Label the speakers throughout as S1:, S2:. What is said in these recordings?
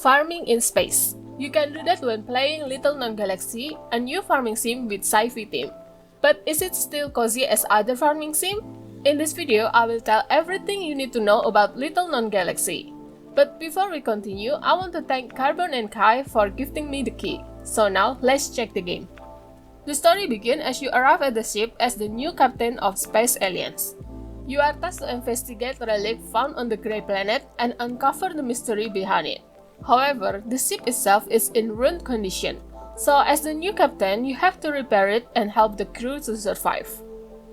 S1: Farming in space. You can do that when playing Little Known Galaxy, a new farming sim with sci-fi theme. But is it still cozy as other farming sim? In this video, I will tell everything you need to know about Little Known Galaxy. But before we continue, I want to thank Carbon and Kai for gifting me the key. So now, let's check the game. The story begins as you arrive at the ship as the new captain of Space Aliens. You are tasked to investigate a relic found on the Grey Planet and uncover the mystery behind it. However, the ship itself is in ruined condition, so as the new captain, you have to repair it and help the crew to survive.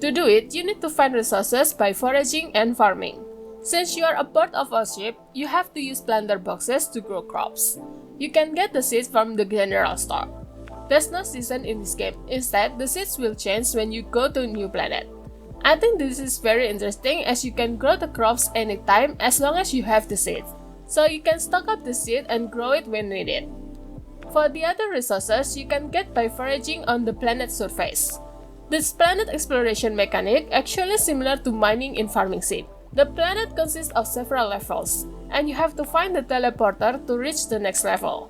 S1: To do it, you need to find resources by foraging and farming. Since you are a part of a ship, you have to use planter boxes to grow crops. You can get the seeds from the general store. There's no season in this game, instead the seeds will change when you go to a new planet. I think this is very interesting as you can grow the crops anytime as long as you have the seeds. So you can stock up the seed and grow it when needed. For the other resources, you can get by foraging on the planet's surface. This planet exploration mechanic actually similar to mining in farming sim. The planet consists of several levels, and you have to find the teleporter to reach the next level.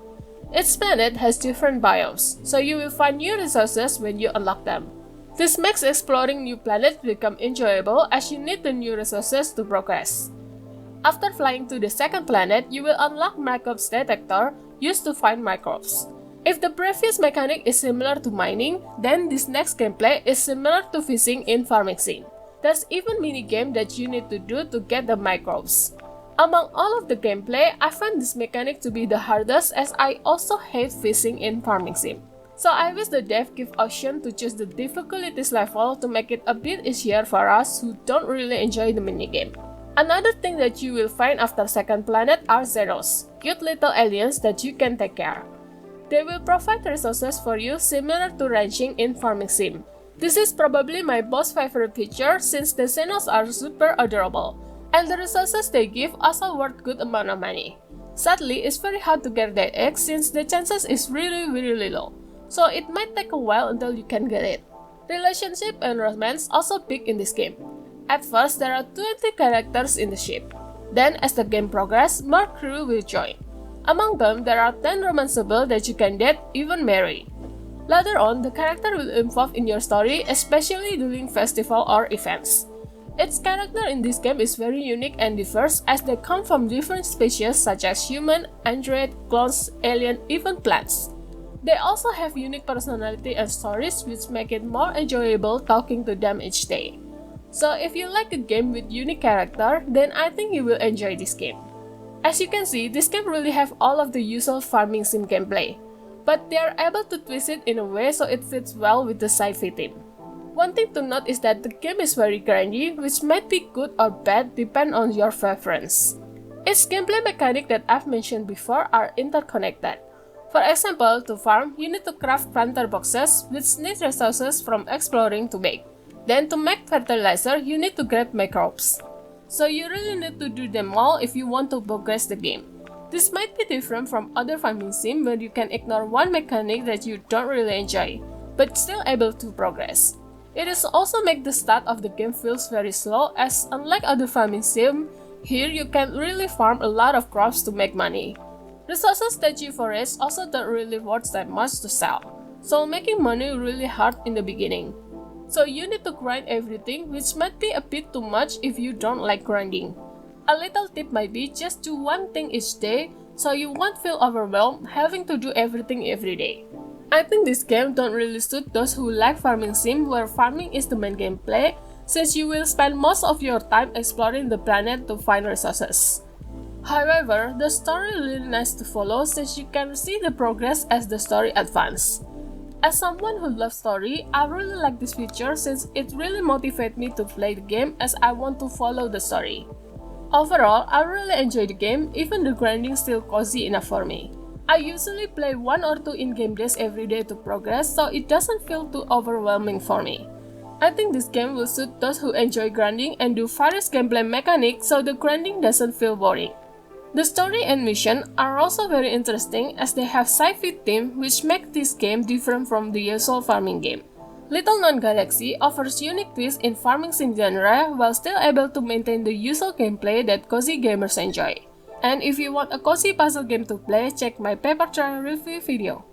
S1: Each planet has different biomes, so you will find new resources when you unlock them. This makes exploring new planets become enjoyable as you need the new resources to progress. After flying to the second planet, you will unlock microbes detector used to find microbes. If the previous mechanic is similar to mining, then this next gameplay is similar to fishing in farming sim. There's even minigame that you need to do to get the microbes. Among all of the gameplay, I find this mechanic to be the hardest as I also hate fishing in farming sim. So I wish the dev give option to choose the difficulties level to make it a bit easier for us who don't really enjoy the minigame. Another thing that you will find after second planet are Zeros, cute little aliens that you can take care. They will provide resources for you similar to ranching in farming sim. This is probably my most favorite feature since the Xenos are super adorable, and the resources they give also worth good amount of money. Sadly, it's very hard to get that egg since the chances is really low, so it might take a while until you can get it. Relationship and romance also big in this game. At first, there are 20 characters in the ship. Then, as the game progresses, more crew will join. Among them, there are 10 romanceable that you can date, even marry. Later on, the character will involve in your story, especially during festival or events. Each character in this game is very unique and diverse as they come from different species such as human, android, clones, alien, even plants. They also have unique personality and stories which make it more enjoyable talking to them each day. So if you like a game with unique character, then I think you will enjoy this game. As you can see, this game really have all of the usual farming sim gameplay, but they are able to twist it in a way so it fits well with the sci-fi theme. One thing to note is that the game is very grindy, which might be good or bad depend on your preference. Each gameplay mechanic that I've mentioned before are interconnected. For example, to farm, you need to craft planter boxes which need resources from exploring to bake. Then to make fertilizer, you need to grab microbes. So you really need to do them all if you want to progress the game. This might be different from other farming sim where you can ignore one mechanic that you don't really enjoy, but still able to progress. It is also make the start of the game feels very slow as unlike other farming sim, here you can really farm a lot of crops to make money. Resources that you forage also don't really worth that much to sell, so making money really hard in the beginning. So you need to grind everything, which might be a bit too much if you don't like grinding. A little tip might be just do one thing each day, so you won't feel overwhelmed having to do everything every day. I think this game don't really suit those who like farming sim where farming is the main gameplay, since you will spend most of your time exploring the planet to find resources. However, the story is really nice to follow since you can see the progress as the story advances. As someone who loves story, I really like this feature since it really motivates me to play the game as I want to follow the story. Overall, I really enjoy the game, even the grinding still cozy enough for me. I usually play 1 or 2 in-game days every day to progress, so it doesn't feel too overwhelming for me. I think this game will suit those who enjoy grinding and do various gameplay mechanics so the grinding doesn't feel boring. The story and mission are also very interesting as they have sci-fi theme which make this game different from the usual farming game. Little Known Galaxy offers unique twists in farming sim genre while still able to maintain the usual gameplay that cozy gamers enjoy. And if you want a cozy puzzle game to play, check my paper trail review video.